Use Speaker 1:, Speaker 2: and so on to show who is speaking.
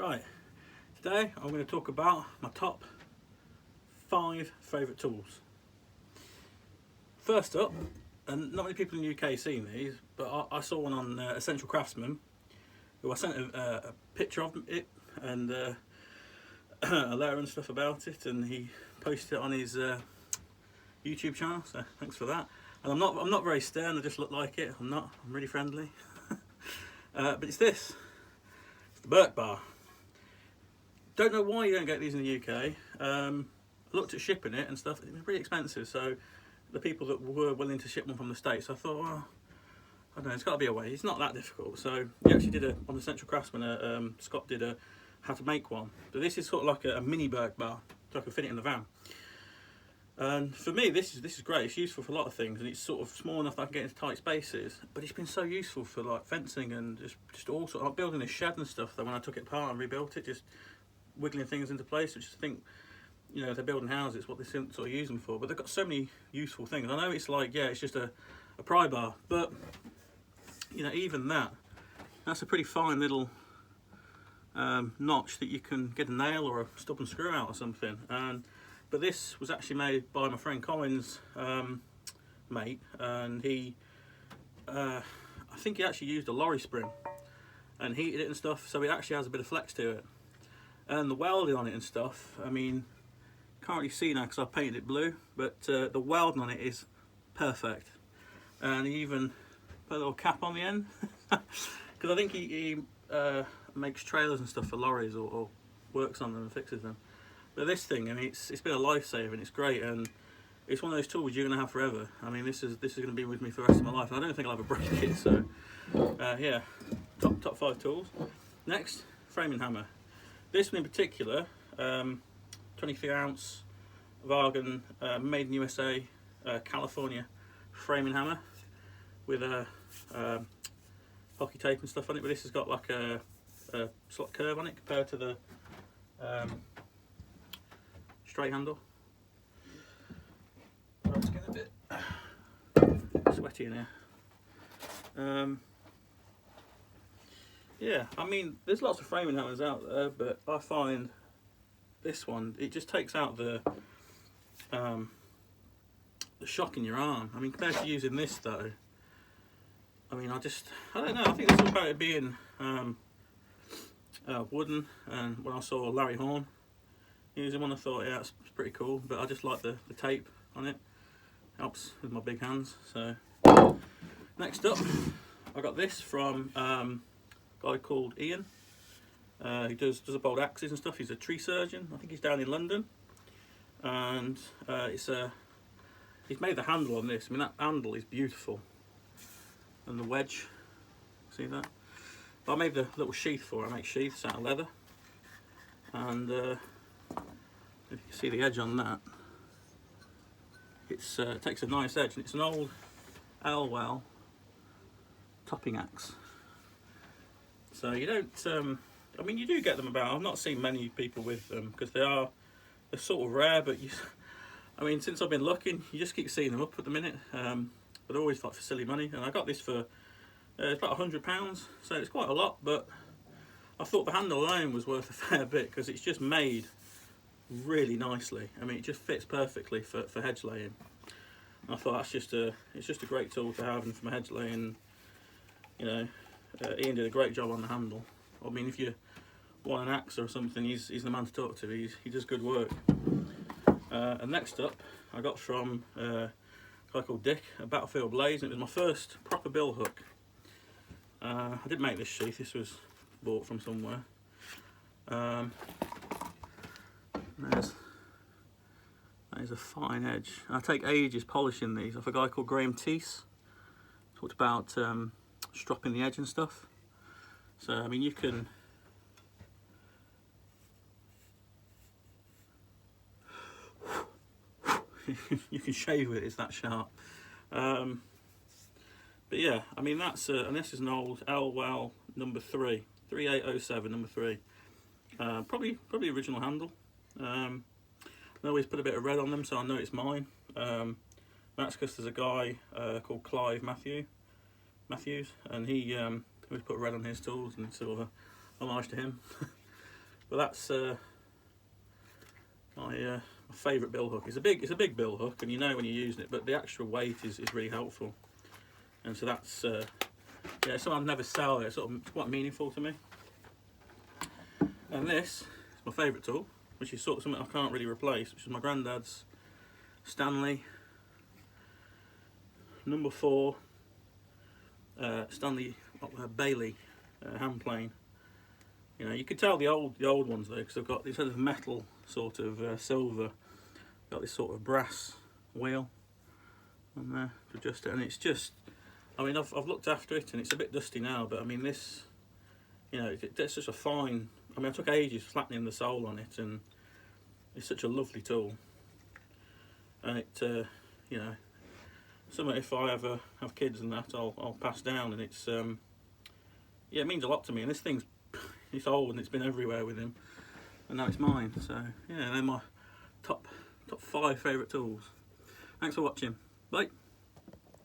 Speaker 1: Right, today I'm going to talk about my top 5 favourite tools. First up, and not many people in the UK seen these, but I saw one on Essential Craftsman, who I sent a picture of it and a letter and stuff about it, and he posted it on his YouTube channel. So thanks for that. And I'm not very stern. I just look like it. I'm really friendly. But it's this. It's the Birk Bar. Don't know why you don't get these in the UK. I looked at shipping it and stuff. It was pretty expensive. So the people that were willing to ship one from the States, I thought, well, I don't know, it's got to be a way. It's not that difficult. So he actually did on the Central Craftsman. Scott did how to make one. But this is sort of like a mini Birk Bar, so I can fit it in the van. And for me, this is great. It's useful for a lot of things, and it's sort of small enough that I can get into tight spaces. But it's been so useful for like fencing and just all sort of like building a shed and stuff. That when I took it apart and rebuilt it, just wiggling things into place, which I think, you know, if they're building houses, it's what they sort of use them for. But they've got so many useful things. I know it's like, yeah, it's just a pry bar, but you know, even that's a pretty fine little notch that you can get a nail or a stub and screw out or something. But this was actually made by my friend Colin's mate, and he, I think he actually used a lorry spring and heated it and stuff, so it actually has a bit of flex to it. And the welding on it and stuff, I mean, can't really see now because I painted it blue, but the welding on it is perfect. And he even put a little cap on the end, because I think he makes trailers and stuff for lorries or works on them and fixes them. But this thing, I mean, it's been a lifesaver and it's great, and it's one of those tools you're going to have forever. I mean, this is going to be with me for the rest of my life, and I don't think I'll ever break it. So, yeah, top 5 tools. Next, framing hammer. This one in particular, 23 ounce Vargan, made in USA, California framing hammer with a hockey tape and stuff on it. But this has got like a slot curve on it compared to the straight handle. Oh, it's getting a bit sweaty in here. Yeah, I mean, there's lots of framing hammers out there, but I find this one, it just takes out the shock in your arm. I mean, compared to using this though, I mean, I don't know, I think it's about it being wooden, and when I saw Larry Horn using one, I thought, yeah, it's pretty cool, but I just like the tape on it. Helps with my big hands. So next up, I got this from a guy called Ian. He does up old axes and stuff. He's a tree surgeon. I think he's down in London, and he's made the handle on this. I mean, that handle is beautiful, and the wedge, see that? But I made the little sheath for it. I make sheaths out of leather, and if you can see the edge on that, it takes a nice edge, and it's an old Elwell topping axe. So you don't, I mean, you do get them about. I've not seen many people with them because they're sort of rare. But I mean, since I've been looking, you just keep seeing them up at the minute. But they're always like for silly money. And I got this for it's about £100, so it's quite a lot. But I thought the handle alone was worth a fair bit because it's just made really nicely. I mean, it just fits perfectly for hedge laying. And I thought it's just a great tool to have, and for my hedge laying, you know. Ian did a great job on the handle. I mean, if you want an axe or something, he's the man to talk to. He does good work. And next up, I got from a guy called Dick, a Battlefield Blaze, and it was my first proper bill hook. I didn't make this sheath. This was bought from somewhere. That is a fine edge. I take ages polishing these off a guy called Graham Teese. Talked about stropping the edge and stuff. So I mean, you can you can shave with it, it's that sharp. But yeah, I mean, that's and this is an old Elwell number 3, 3807 number 3. Probably original handle. I always put a bit of red on them, so I know it's mine. That's because there's a guy called Clive Matthews, and he always put red on his tools, and sort of a homage to him. But that's my favourite bill hook. It's a big bill hook, and you know when you're using it, but the extra weight is really helpful. And so that's yeah, something I'd never sell. It's sort of quite meaningful to me. And this is my favourite tool, which is sort of something I can't really replace, which is my granddad's Stanley number 4 Stanley Bailey hand plane. You know, you could tell the old ones though, because they've got this sort of metal, sort of silver, got this sort of brass wheel on there to adjust it, and it's just, I mean, I've looked after it, and it's a bit dusty now, but I mean this, you know, it's just a fine. I mean, I took ages flattening the sole on it, and it's such a lovely tool. And it, you know, something if I ever have kids and that, I'll pass down, and it's, yeah, it means a lot to me. And this thing's, it's old and it's been everywhere with him, and now it's mine. So yeah, they're my top 5 favourite tools. Thanks for watching. Bye.